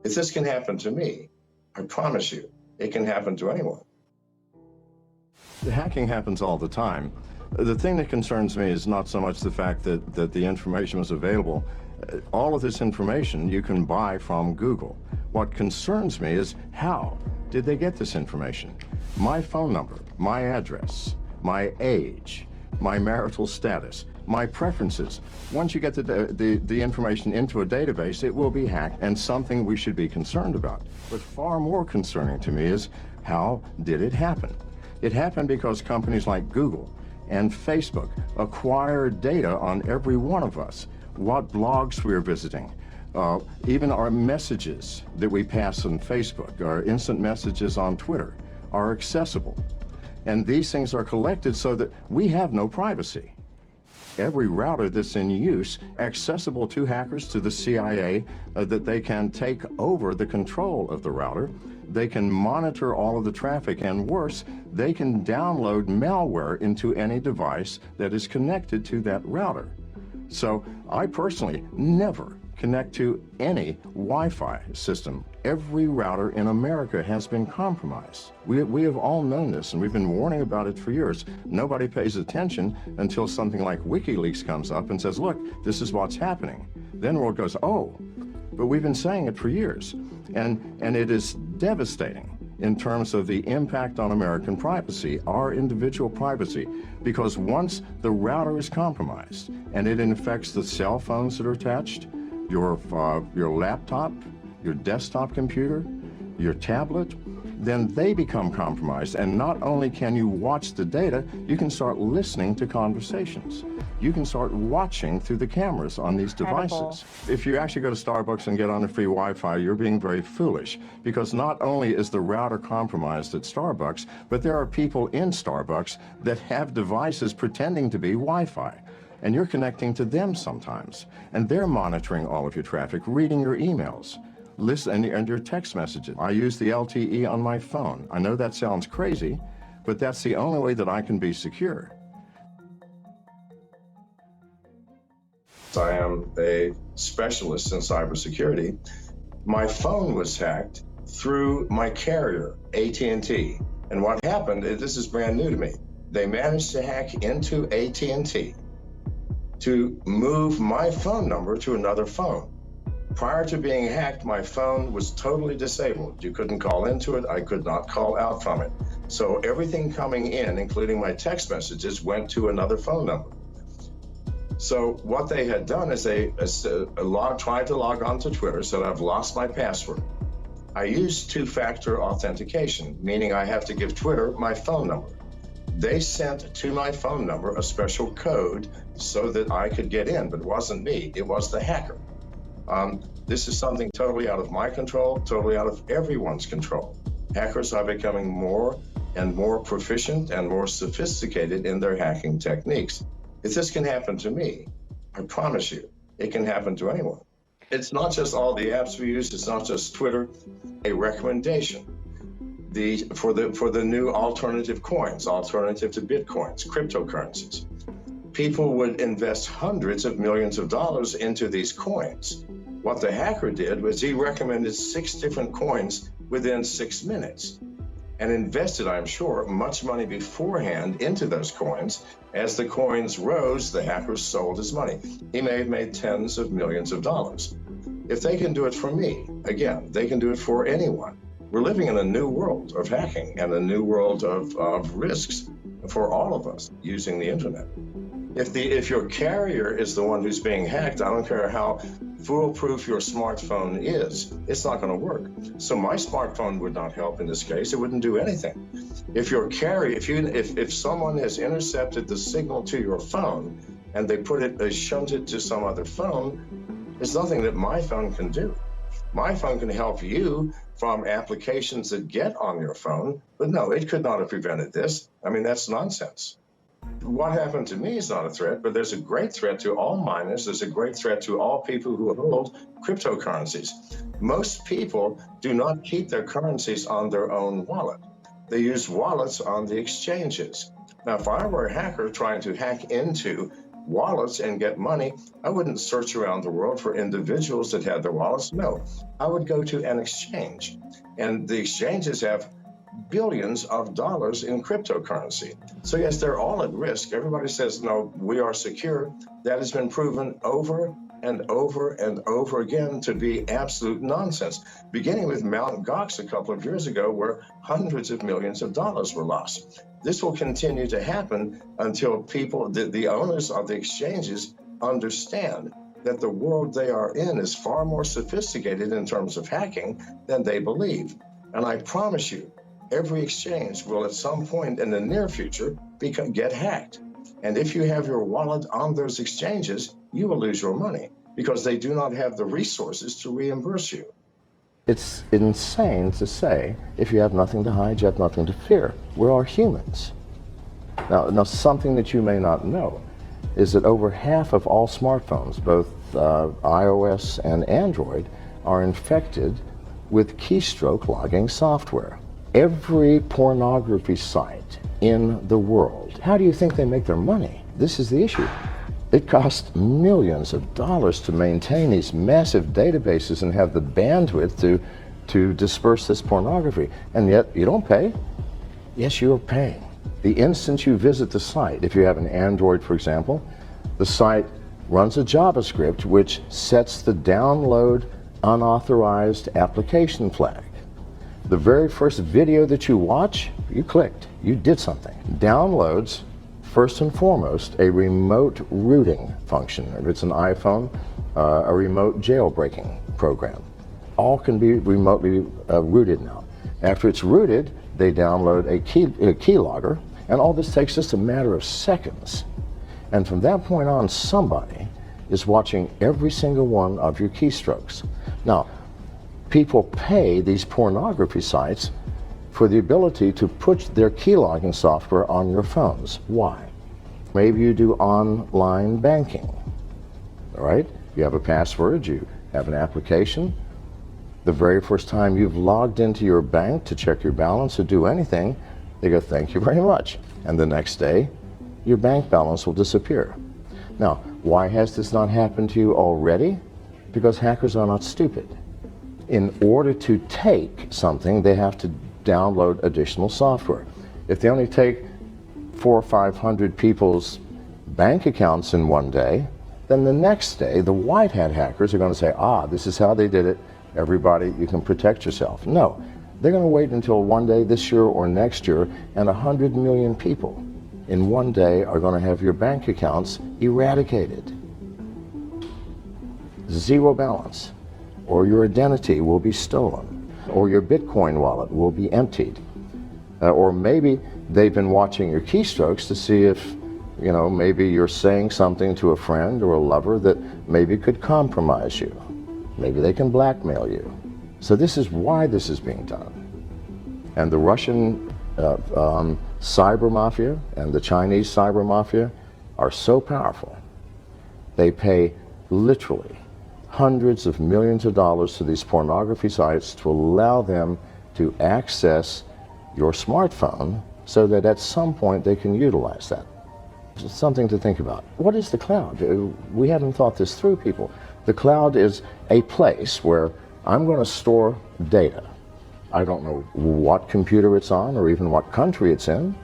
If this can happen to me, I promise you, it can happen to anyone. Hacking happens all the time. The thing that concerns me is not so much the fact that the information was available. All of this information you can buy from Google. What concerns me is how did they get this information? My phone number, my address, my age, my marital status, my preferences. Once you get the information into a database, it will be hacked and something we should be concerned about. But far more concerning to me is how did it happen? It happened because companies like Google and Facebook acquire data on every one of us, what blogs we're visiting, even our messages that we pass on Facebook, our instant messages on Twitter are accessible. And these things are collected so that we have no privacy. Every router that's in use, accessible to hackers, to the CIA, that they can take over the control of the router. They can monitor all of the traffic, and worse, they can download malware into any device that is connected to that router. So I personally never connect to any Wi-Fi system. Every router in America has been compromised. We have all known this, and we've been warning about it for years. Nobody pays attention until something like WikiLeaks comes up and says, look, this is what's happening. Then the world goes, oh, but we've been saying it for years. And it is devastating in terms of the impact on American privacy, our individual privacy, because once the router is compromised and it infects the cell phones that are attached, your laptop, your desktop computer, your tablet, then they become compromised. And not only can you watch the data, you can start listening to conversations. You can start watching through the cameras on these devices. If you actually go to Starbucks and get on the free Wi-Fi, you're being very foolish, because not only is the router compromised at Starbucks, but there are people in Starbucks that have devices pretending to be Wi-Fi. And you're connecting to them sometimes. And they're monitoring all of your traffic, reading your emails, and your text messages. I use the LTE on my phone. I know that sounds crazy, but that's the only way that I can be secure. I am a specialist in cybersecurity. My phone was hacked through my carrier, AT&T. And what happened, this is brand new to me, they managed to hack into AT&T to move my phone number to another phone. Prior to being hacked, my phone was totally disabled. You couldn't call into it. I could not call out from it. So everything coming in, including my text messages, went to another phone number. So what they had done is they tried to log on to Twitter, said I've lost my password. I used two-factor authentication, meaning I have to give Twitter my phone number. They sent to my phone number a special code so that I could get in, but it wasn't me, it was the hacker. This is something totally out of my control, totally out of everyone's control. Hackers are becoming more and more proficient and more sophisticated in their hacking techniques. If this can happen to me, I promise you, it can happen to anyone. It's not just all the apps we use, it's not just Twitter, a recommendation. For the new alternative coins, alternative to Bitcoins, cryptocurrencies. People would invest hundreds of millions of dollars into these coins. What the hacker did was he recommended 6 different coins within 6 minutes and invested, I'm sure, much money beforehand into those coins. As the coins rose, the hacker sold his money. He may have made tens of millions of dollars. If they can do it for me, again, they can do it for anyone. We're living in a new world of hacking and a new world of risks for all of us using the internet. If your carrier is the one who's being hacked, I don't care how foolproof your smartphone is, it's not going to work. So my smartphone would not help in this case. It wouldn't do anything. If your carrier, if someone has intercepted the signal to your phone and they shunt it to some other phone, there's nothing that my phone can do. My phone can help you from applications that get on your phone, but no, it could not have prevented this. I mean, that's nonsense. What happened to me is not a threat, but there's a great threat to all miners. There's a great threat to all people who hold cryptocurrencies. Most people do not keep their currencies on their own wallet. They use wallets on the exchanges. Now, if I were a hacker trying to hack into wallets and get money, I wouldn't search around the world for individuals that had their wallets. No, I would go to an exchange. And the exchanges have billions of dollars in cryptocurrency. So yes, they're all at risk. Everybody says, no, we are secure. That has been proven over and over and over again to be absolute nonsense, beginning with Mt. Gox a couple of years ago, where hundreds of millions of dollars were lost. This will continue to happen until people, the owners of the exchanges, understand that the world they are in is far more sophisticated in terms of hacking than they believe. And I promise you, every exchange will at some point in the near future get hacked. And if you have your wallet on those exchanges, you will lose your money because they do not have the resources to reimburse you. It's insane to say, if you have nothing to hide, you have nothing to fear. We're all humans. Now something that you may not know is that over half of all smartphones, both iOS and Android, are infected with keystroke logging software. Every pornography site in the world, how do you think they make their money? This is the issue. It costs millions of dollars to maintain these massive databases and have the bandwidth to disperse this pornography. And yet you don't pay? Yes, you're paying. The instant you visit the site, if you have an Android, for example, the site runs a JavaScript which sets the download unauthorized application flag. The very first video that you watch, you clicked, you did something. Downloads, first and foremost, a remote rooting function. If it's an iPhone, a remote jailbreaking program. All can be remotely rooted now. After it's rooted, they download a keylogger, and all this takes just a matter of seconds. And from that point on, somebody is watching every single one of your keystrokes. Now, people pay these pornography sites for the ability to put their keylogging software on your phones. Why? Maybe you do online banking, all right? You have a password, you have an application. The very first time you've logged into your bank to check your balance or do anything, they go, thank you very much. And the next day, your bank balance will disappear. Now, why has this not happened to you already? Because hackers are not stupid. In order to take something, they have to download additional software. If they only take 400 or 500 people's bank accounts in one day, then the next day, the white hat hackers are going to say, this is how they did it. Everybody, you can protect yourself. No, they're going to wait until one day this year or next year, and 100 million people in one day are going to have your bank accounts eradicated. Zero balance. Or your identity will be stolen, or your Bitcoin wallet will be emptied. Or maybe they've been watching your keystrokes to see if, maybe you're saying something to a friend or a lover that maybe could compromise you. Maybe they can blackmail you. So this is why this is being done. And the Russian cyber mafia and the Chinese cyber mafia are so powerful. They pay literally hundreds of millions of dollars to these pornography sites to allow them to access your smartphone so that at some point they can utilize that. It's something to think about. What is the cloud? We haven't thought this through, people. The cloud is a place where I'm going to store data. I don't know what computer it's on or even what country it's in.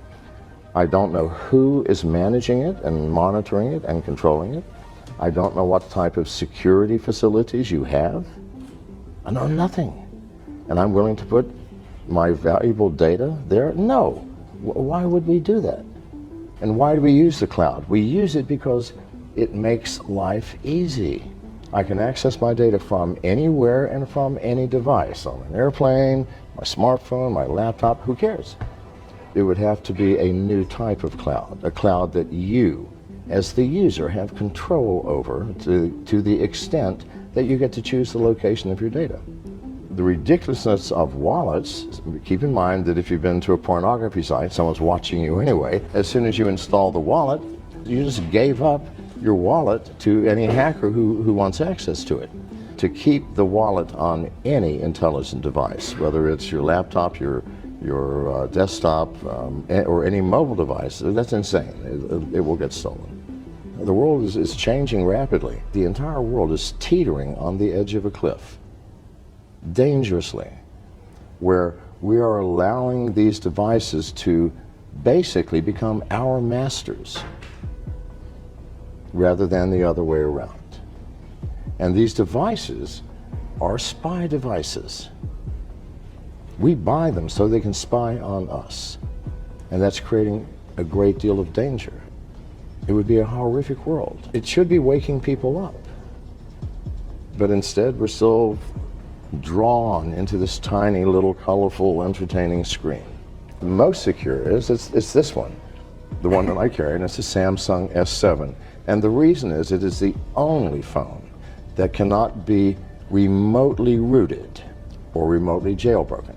I don't know who is managing it and monitoring it and controlling it. I don't know what type of security facilities you have. I know nothing. And I'm willing to put my valuable data there? No. Why would we do that? And why do we use the cloud? We use it because it makes life easy. I can access my data from anywhere and from any device, on an airplane, my smartphone, my laptop, who cares? It would have to be a new type of cloud, a cloud that you, as the user, have control over to the extent that you get to choose the location of your data. The ridiculousness of wallets, keep in mind that if you've been to a pornography site, someone's watching you anyway. As soon as you install the wallet, you just gave up your wallet to any hacker who wants access to it. To keep the wallet on any intelligent device, whether it's your laptop, your desktop, or any mobile device, that's insane. It will get stolen. The world is changing rapidly. The entire world is teetering on the edge of a cliff, dangerously, where we are allowing these devices to basically become our masters rather than the other way around. And these devices are spy devices. We buy them so they can spy on us. And that's creating a great deal of danger. It would be a horrific world. It should be waking people up. But instead, we're still drawn into this tiny little colorful, entertaining screen. The most secure it's this one, the one that I carry, and it's a Samsung S7. And the reason is it is the only phone that cannot be remotely rooted or remotely jailbroken.